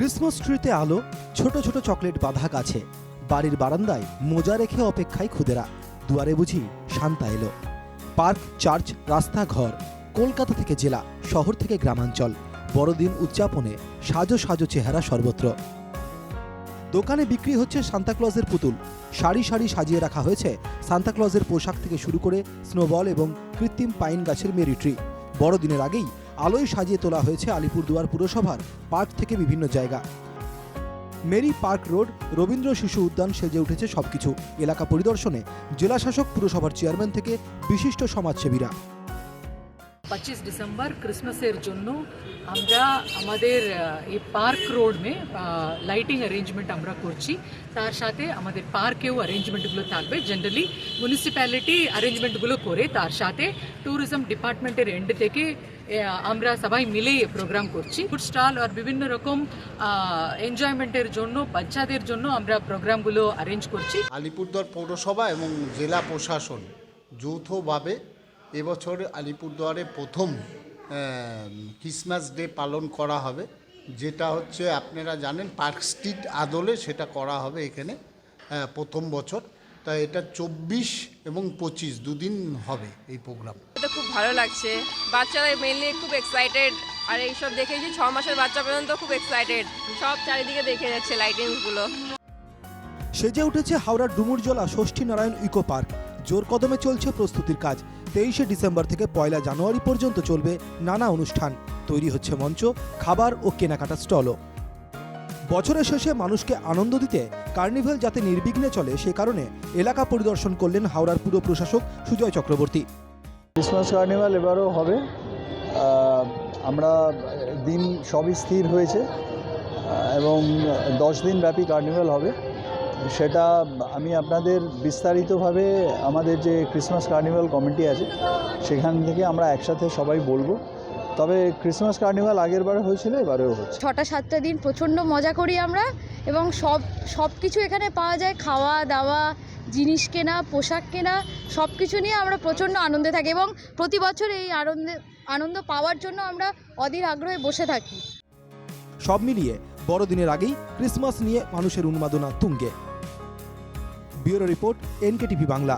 Christmas ট্রিতে আলো, ছোট ছোট চকলেট বাঁধা গাছে, বাড়ির বারান্দায় মোজা রেখে অপেক্ষায় খুদেরা, দুয়ারে বুঝি শান্তা এলো। পার্ক, চার্চ, রাস্তাঘর, কলকাতা থেকে জেলা, শহর থেকে গ্রামাঞ্চল, বড়দিন উদযাপনে সাজো সাজো চেহারা সর্বত্র। দোকানে বিক্রি হচ্ছে সান্তাক্লজের পুতুল, সারি সারি সাজিয়ে রাখা হয়েছে সান্তাক্লজের পোশাক থেকে শুরু করে স্নোবল এবং কৃত্রিম পাইন গাছের মেরি ট্রি। বড়দিনের আগেই আলোয় সাজিয়ে তোলা হয়েছে আলিপুরদুয়ার পুরসভার পার্ক থেকে বিভিন্ন জায়গা। মেরি পার্ক রোড, রবীন্দ্র শিশু উদ্যান সেজে উঠেছে সবকিছু। এলাকা পরিদর্শনে জেলাশাসক, পুরসভার চেয়ারম্যান থেকে বিশিষ্ট সমাজসেবীরা। 25 ডিসেম্বর ক্রিসমাসের জন্য আমরা আমাদের এই পার্ক রোড মে লাইটিং অ্যারেঞ্জমেন্ট আমরা করছি। তার সাথে আমাদের পার্কেও অ্যারেঞ্জমেন্টগুলো থাকবে। জেনারেলি মিউনিসিপ্যালিটি অ্যারেঞ্জমেন্টগুলো করে, তার সাথে ট্যুরিজম ডিপার্টমেন্টের এন্ড থেকে আমরা সবাই মিলে প্রোগ্রাম করছি। ফুড স্টল আর বিভিন্ন রকম এনজয়মেন্টের জন্য, বাচ্চাদের জন্য আমরা প্রোগ্রামগুলো অ্যারেঞ্জ করছি। আলিপুরদুয়ার পৌরসভা এবং জেলা প্রশাসন যৌথভাবে এবছর আলিপুরদুয়ারে প্রথম ক্রিসমাস ডে পালন করা হবে, যেটা হচ্ছে আপনারা জানেন পার্ক স্ট্রিট আদলে সেটা করা হবে এখানে প্রথম বছর। তাই এটা 24 এবং 25 দুদিন হবে এই প্রোগ্রাম। এটা খুব ভালো লাগছে, বাচ্চারা মেনলি খুব এক্সাইটেড, আর এইসব দেখে যে 6 মাসের বাচ্চা পর্যন্ত খুব এক্সাইটেড, সব চারিদিকে দেখে যাচ্ছে লাইটিংসগুলো। সেজে উঠেছে হাওড়ার ডুমুরজলা ষষ্ঠী নারায়ণ ইকো পার্ক। জোর কদমে চলছে প্রস্তুতির কাজ। 23শে ডিসেম্বর থেকে 1 জানুয়ারি পর্যন্ত চলবে নানা অনুষ্ঠান। তৈরি হচ্ছে মঞ্চ, খাবার ও কেনাকাটা স্টলও। বছরের শেষে মানুষকে আনন্দ দিতে কার্নিভ্যাল যাতে নির্বিঘ্নে চলে, সে কারণে এলাকা পরিদর্শন করলেন হাওড়ার পুর প্রশাসক সুজয় চক্রবর্তী। ক্রিসমাস কার্নিভাল এবারও হবে। আমরা দিন সবই স্থির হয়েছে এবং 10 দিন ব্যাপী কার্নিভাল হবে। সেটা আমি আপনাদের বিস্তারিতভাবে আমাদের যে ক্রিসমাস কার্নিভাল কমিটি আছে সেখান থেকে আমরা একসাথে সবাই বলবো। তবে ক্রিসমাস কার্নিভাল আগের বারে হয়েছিল, এবারেও হচ্ছে। 6-7টা দিন প্রচণ্ড মজা করি আমরা, এবং সব কিছু এখানে পাওয়া যায়। খাওয়া দাওয়া, জিনিস কেনা, পোশাক কেনা, সব কিছু নিয়ে আমরা প্রচণ্ড আনন্দে থাকি এবং প্রতি বছর এই আনন্দ পাওয়ার জন্য আমরা অধীর আগ্রহে বসে থাকি। সব মিলিয়ে বড়দিনের আগেই ক্রিসমাস নিয়ে মানুষের উন্মাদনা তুঙ্গে। Bureau report, NKTV Bangla.